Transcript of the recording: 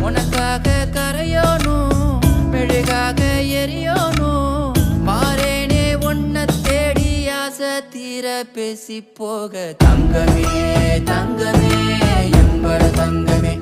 உனக்காக கரையோனும் மெழுகாக எரியோனும் மாறேனே உன்னை தேடி ஆசை தீர பேசி போக தங்கமே தங்கமே என்பட தங்கமே